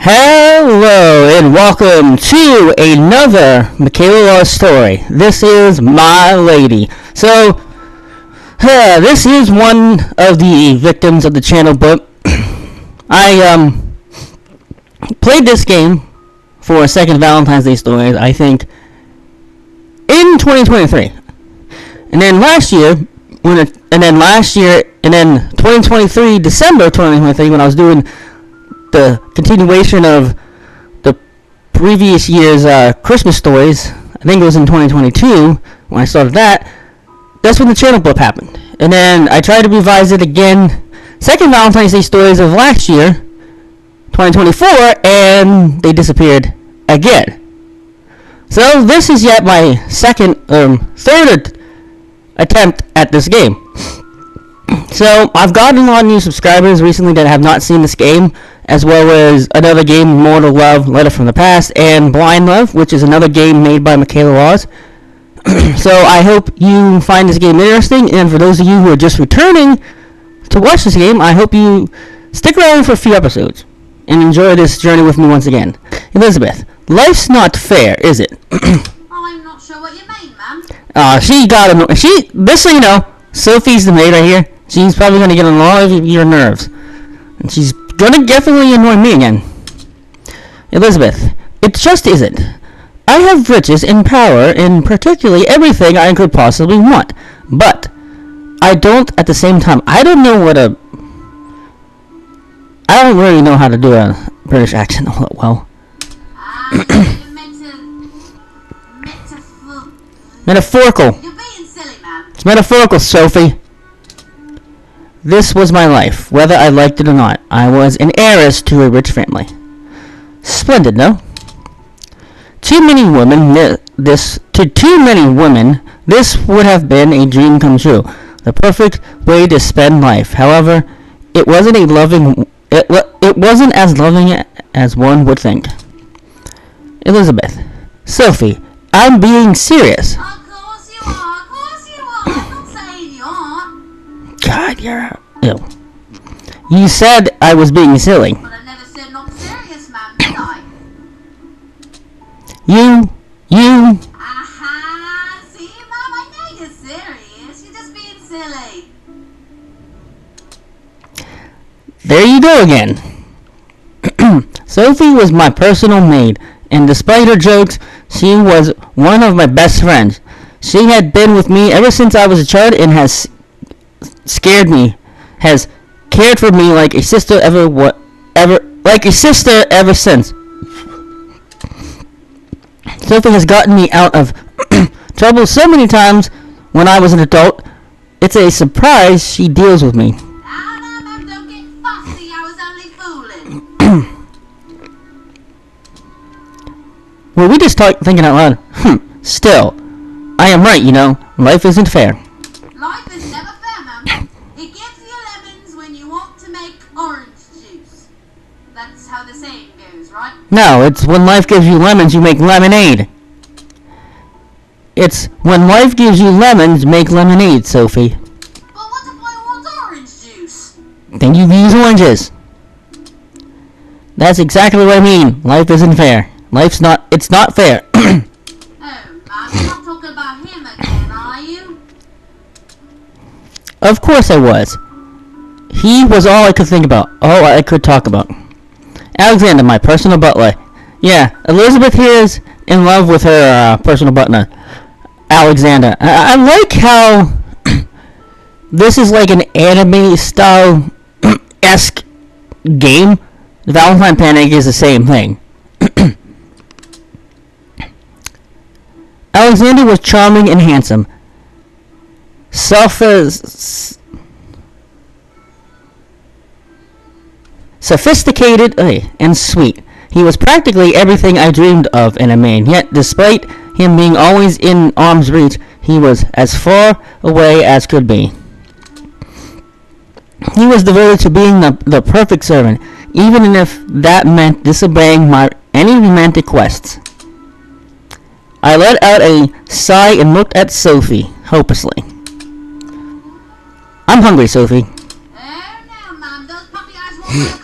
Hello and welcome to another Michaela Law story. This is my lady. So, this is one of the victims of the channel blip. I played this game for a second Valentine's Day story, I think, in 2023. And then 2023, December 2023, when I was doing the continuation of the previous year's Christmas stories, I think it was in 2022 when I started that. That's when the channel blip happened, and then I tried to revise it again, second Valentine's Day stories of last year, 2024, and they disappeared again. So this is yet my third attempt at this game. So I've gotten a lot of new subscribers recently that have not seen this game, as well as another game, Mortal Love, Letter from the Past, and Blind Love, which is another game made by Michaela Laws. So I hope you find this game interesting, and for those of you who are just returning to watch this game, I hope you stick around for a few episodes and enjoy this journey with me once again. Elizabeth, life's not fair, is it? I'm not sure what you mean, ma'am. Just so you know, Sophie's the maid right here. She's probably going to get on all of your nerves. And she's going to definitely annoy me again. Elizabeth, it just isn't. I have riches and power and particularly everything I could possibly want. But I don't at the same time. I don't really know how to do a British accent all that well. Metaphorical. You're being silly, man. It's metaphorical, Sophie. This was my life, whether I liked it or not. I was an heiress to a rich family. Splendid, no? To too many women, this would have been a dream come true. The perfect way to spend life. However, it wasn't as loving as one would think. Elizabeth. Sophie, I'm being serious. Of course you are. I'm not saying you aren't. God, you're ill. You said I was being silly. But I never said not serious, ma'am, did I? You. Aha! See, ma'am, I know you're serious. You're just being silly. There you go again. Sophie was my personal maid, and despite her jokes, she was one of my best friends. She had been with me ever since I was a child and has cared for me like a sister ever since. Sophie has gotten me out of trouble so many times when I was an adult. It's a surprise she deals with me. Now, ma'am, don't get fussy. I was only fooling. Well, we just thinking out loud. Still, I am right, you know. Life isn't fair. Life is never fair, ma'am. It gives you lemons when you want to make orange juice. That's how the saying goes, right? No, it's when life gives you lemons, you make lemonade. It's when life gives you lemons, make lemonade, Sophie. But what if I want orange juice? Then you use oranges. That's exactly what I mean. Life isn't fair. It's not fair. Oh, ma'am, you're not talking about him again, are you? Of course I was. He was all I could think about. All I could talk about. Alexander, my personal butler. Yeah, Elizabeth here is in love with her personal butler, Alexander. I like how this is like an anime style esque game. The Valentine Panic is the same thing. Alexander was charming and handsome. Sophisticated and sweet. He was practically everything I dreamed of in a man, yet despite him being always in arm's reach, he was as far away as could be. He was devoted to being the perfect servant, even if that meant disobeying any romantic quests. I let out a sigh and looked at Sophie, hopelessly. I'm hungry, Sophie. Oh, no, Mum. Those puppy eyes won't let go.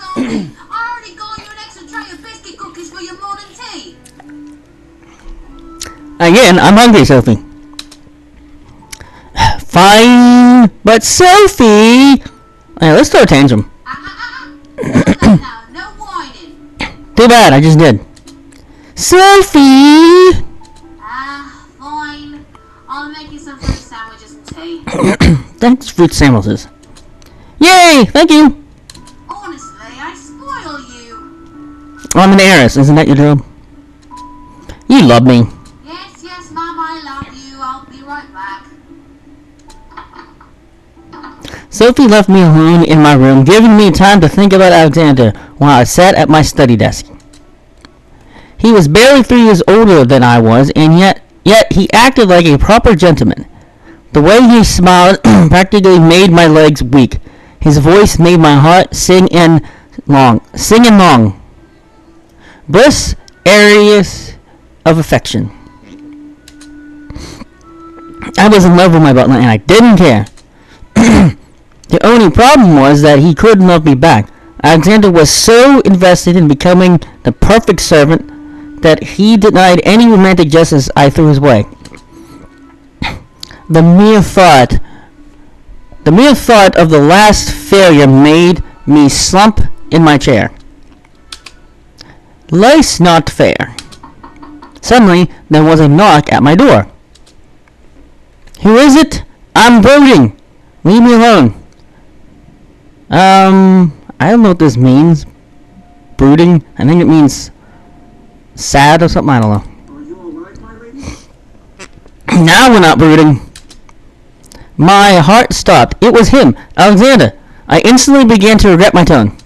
I already got you an extra tray of biscuits. Again, I'm hungry, Sophie. Fine, but Sophie... Alright, let's throw a tantrum. Now, no whining. Too bad, I just did. Sophie! Fine. I'll make you some fruit sandwiches and tea. Thanks, fruit sandwiches. Yay! Thank you! Honestly, I spoil you. I'm an heiress, isn't that your job? You love me. Yes, Mom, I love you. I'll be right back. Sophie left me alone in my room, giving me time to think about Alexander while I sat at my study desk. He was barely 3 years older than I was, and yet he acted like a proper gentleman. The way he smiled practically made my legs weak. His voice made my heart sing and long. Bliss, areas of affection. I was in love with my butler, and I didn't care. The only problem was that he couldn't love me back. Alexander was so invested in becoming the perfect servant that he denied any romantic justice I threw his way. The mere thought of the last failure made me slump in my chair. Life's not fair. Suddenly, there was a knock at my door. Who is it? I'm brooding. Leave me alone. I don't know what this means. Brooding? I think it means sad or something. I don't know. Are you alright, my lady? Now we're not brooding. My heart stopped. It was him, Alexander. I instantly began to regret my tone.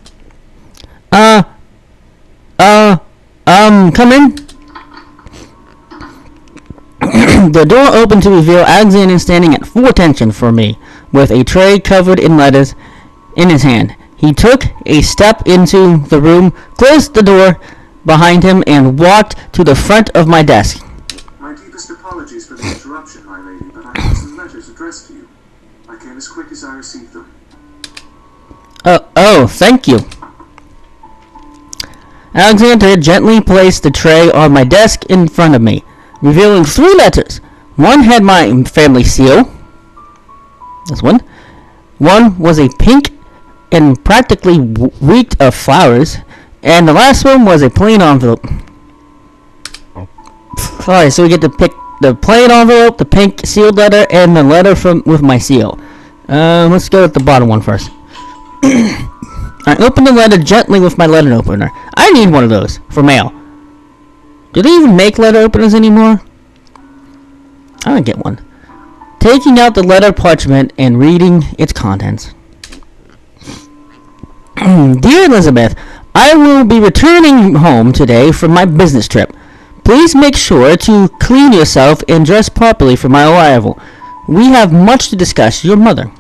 Come in. The door opened to reveal Alexander standing at full attention for me, with a tray covered in letters in his hand. He took a step into the room, closed the door behind him, and walked to the front of my desk. My deepest apologies for the interruption, my lady, but I have some letters addressed to you. I came as quick as I received them. Oh, thank you. Alexander gently placed the tray on my desk in front of me, revealing 3 letters. One had my family seal. This one. One was a pink and practically reeked of flowers. And the last one was a plain envelope. Alright, so we get to pick the plain envelope, the pink sealed letter, and the letter with my seal. Let's go with the bottom one first. I opened the letter gently with my letter opener. I need one of those for mail. Do they even make letter openers anymore? I don't get one. Taking out the letter parchment and reading its contents. Dear Elizabeth, I will be returning home today from my business trip. Please make sure to clean yourself and dress properly for my arrival. We have much to discuss. Your mother.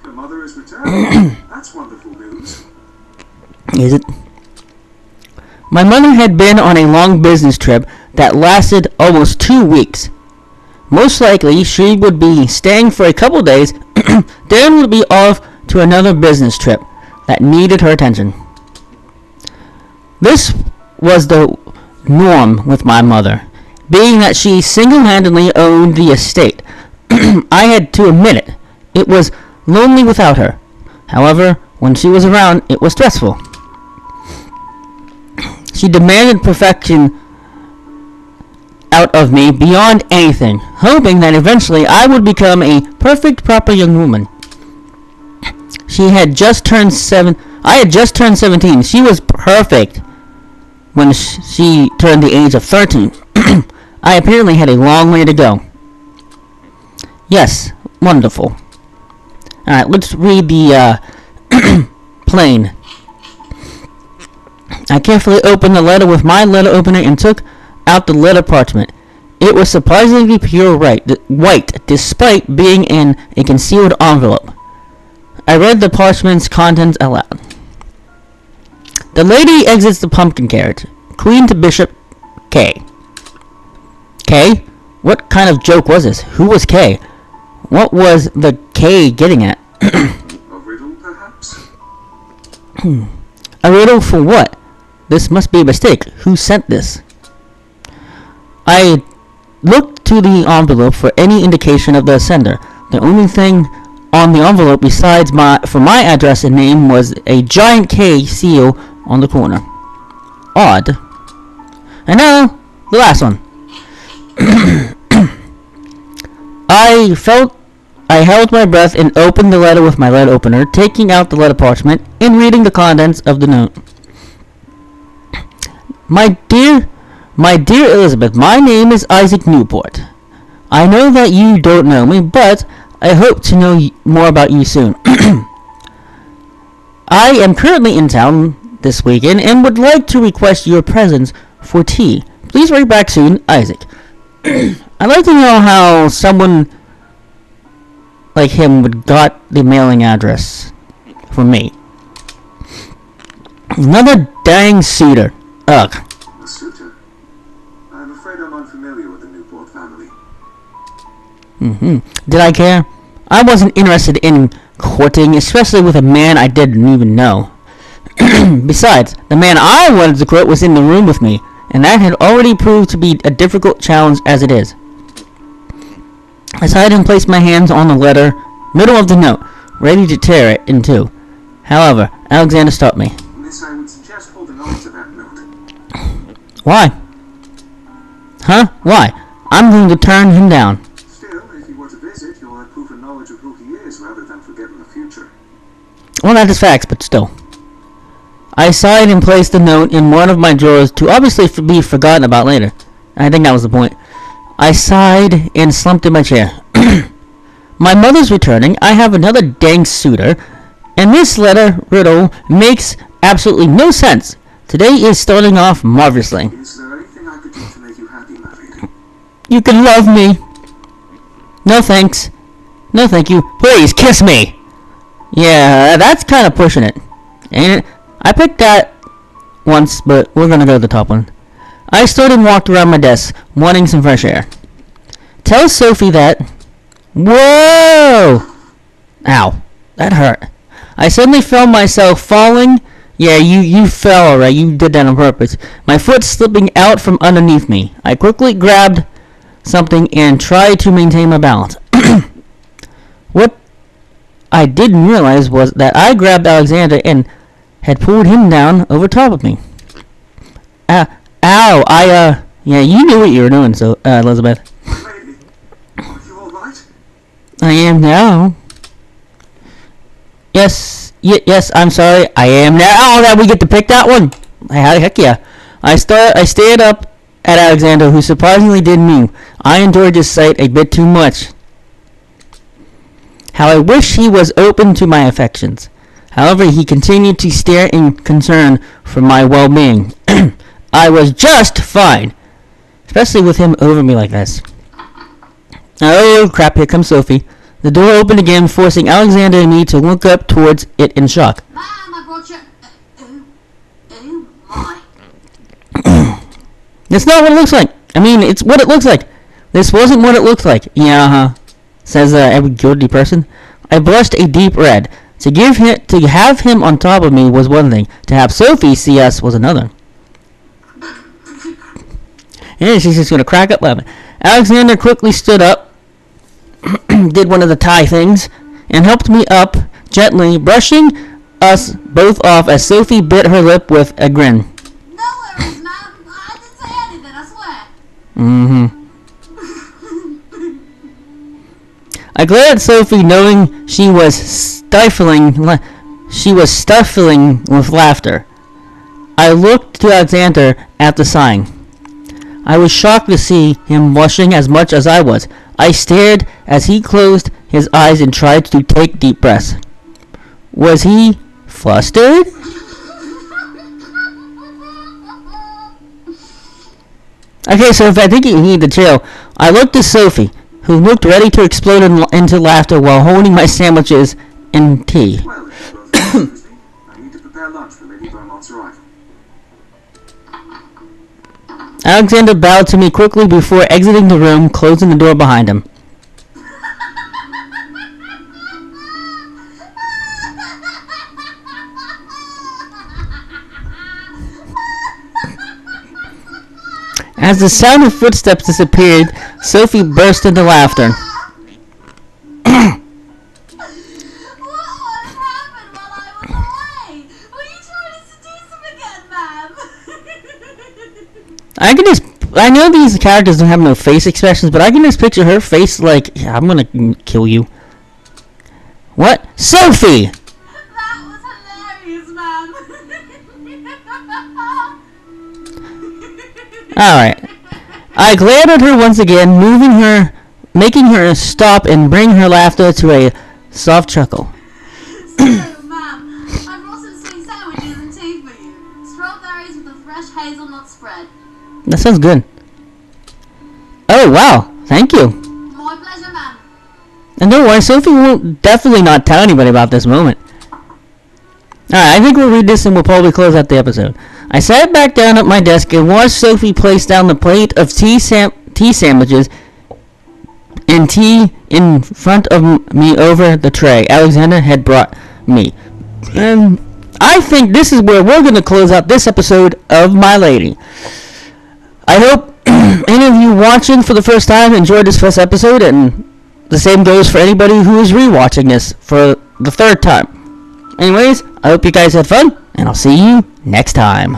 Your mother is returned. That's wonderful news. Is it? My mother had been on a long business trip that lasted almost 2 weeks. Most likely, she would be staying for a couple days, then would be off to another business trip that needed her attention. This was the norm with my mother, being that she single-handedly owned the estate. I had to admit it. It was lonely without her. However, when she was around, it was stressful. She demanded perfection out of me beyond anything, hoping that eventually I would become a perfect, proper young woman. I had just turned 17. She was perfect when she turned the age of 13. I apparently had a long way to go. Yes, wonderful. Alright, let's read the plain. I carefully opened the letter with my letter opener and took out the letter parchment. It was surprisingly pure white, despite being in a concealed envelope. I read the parchment's contents aloud. The lady exits the pumpkin carriage. Queen to Bishop K. K? What kind of joke was this? Who was K? What was the K getting at? A riddle, perhaps? A riddle for what? This must be a mistake. Who sent this? I looked to the envelope for any indication of the sender. The only thing on the envelope besides my address and name was a giant K seal on the corner. Odd. And now, the last one. I held my breath and opened the letter with my lead opener, taking out the letter parchment and reading the contents of the note. My dear Elizabeth, my name is Isaac Newport. I know that you don't know me, but I hope to know more about you soon. I am currently in town this weekend and would like to request your presence for tea. Please write back soon, Isaac. I'd like to know how someone like him would got the mailing address for me. Another dang suitor. Ugh. A suitor? I'm afraid I'm unfamiliar with the Newport family. Did I care? I wasn't interested in courting, especially with a man I didn't even know. Besides, the man I wanted to court was in the room with me, and that had already proved to be a difficult challenge as it is. I sighed and placed my hands on the letter, middle of the note, ready to tear it in two. However, Alexander stopped me. Miss, I would suggest holding on to that note. Why? Huh? Why? I'm going to turn him down. Still, if you were to visit, you'll have proven knowledge of who he is rather than forgetting the future. Well, that is facts, but still. I sighed and placed the note in one of my drawers to obviously be forgotten about later. I think that was the point. I sighed and slumped in my chair. My mother's returning. I have another dang suitor. And this letter riddle makes absolutely no sense. Today is starting off marvelously. Is there anything I could do to make you happy, my lady? You can love me. No thanks. No thank you. Please, kiss me. Yeah, that's kind of pushing it. Ain't it? I picked that once, but we're gonna go to the top one. I stood and walked around my desk, wanting some fresh air. Tell Sophie that... Whoa! Ow. That hurt. I suddenly felt myself falling. Yeah, you fell, alright. You did that on purpose. My foot slipping out from underneath me. I quickly grabbed something and tried to maintain my balance. What I didn't realize was that I grabbed Alexander and had pulled him down over top of me. Ow, yeah, you knew what you were doing, so, Elizabeth. My lady, are you alright? I am now. Yes, I'm sorry, I am now. Oh, that we get to pick that one. Heck yeah. I stared up at Alexander, who surprisingly didn't move. I enjoyed this sight a bit too much. How I wish he was open to my affections. However, he continued to stare in concern for my well-being. I was just fine, especially with him over me like this. Oh crap, here comes Sophie. The door opened again, forcing Alexander and me to look up towards it in shock. Ma'am, I brought you... oh my. That's not what it looks like. I mean, it's what it looks like. This wasn't what it looked like. Yeah, says every guilty person. I blushed a deep red. To have him on top of me was one thing. To have Sophie see us was another. And she's just going to crack up laughing. Alexander quickly stood up, did one of the tie things, and helped me up gently, brushing us both off as Sophie bit her lip with a grin. No worries, ma'am. I didn't say anything, I swear. I glared at Sophie, knowing she was stifling with laughter. I looked to Alexander after sighing. I was shocked to see him blushing as much as I was. I stared as he closed his eyes and tried to take deep breaths. Was he flustered? Okay, so if I think you need the chill, I looked at Sophie, who looked ready to explode into laughter while holding my sandwiches and tea. Well, if you both excuse me, I need to prepare lunch for Lady Beaumont's arrival. Alexander bowed to me quickly before exiting the room, closing the door behind him. As the sound of footsteps disappeared, Sophie burst into laughter. What happened while I was away? Were you trying to seduce him again, ma'am? I know these characters don't have no face expressions, but I can just picture her face like, yeah, I'm gonna kill you. What? Sophie! That was hilarious, ma'am. Alright. I glared at her once again, making her stop and bring her laughter to a soft chuckle. So, ma'am, I brought some sweet sandwiches and tea for you. Strawberries with a fresh hazelnut spread. That sounds good. Oh, wow. Thank you. My pleasure, ma'am. And don't worry, Sophie will definitely not tell anybody about this moment. Alright, I think we'll read this and we'll probably close out the episode. I sat back down at my desk and watched Sophie place down the plate of tea sandwiches and tea in front of me over the tray Alexander had brought me. And I think this is where we're going to close out this episode of My Lady. I hope any of you watching for the first time enjoyed this first episode, and the same goes for anybody who is rewatching this for the third time. Anyways, I hope you guys had fun, and I'll see you next time.